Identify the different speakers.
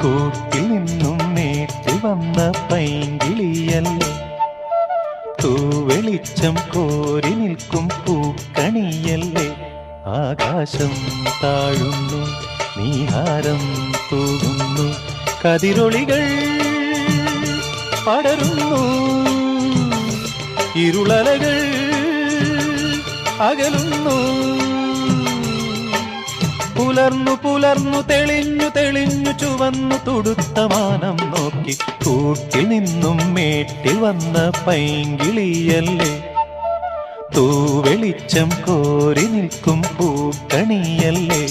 Speaker 1: കൂട്ടിൽ നിന്നും നേട്ടി വന്ന പൈങ്കിളിയല്ലേ, തൂവെളിച്ചം കോരി നിൽക്കും പൂക്കണിയല്ലേ. ആകാശം താഴുന്നു, നീഹാരം തൂകുന്നു, കതിരൊളികൾ പടരുന്നു, ഇരുളലകൾ അകലുന്നു. പുലർന്നു പുലർന്നു തെളിഞ്ഞു തെളിഞ്ഞു ചുവന്നു തുടുത്ത മാനം നോക്കി കൂട്ടിൽ നിന്നും മേട്ടിൽ വന്ന പൈങ്കിളിയല്ലേ, തൂവെളിച്ചം കോരി നിൽക്കും പൂക്കണിയല്ലേ.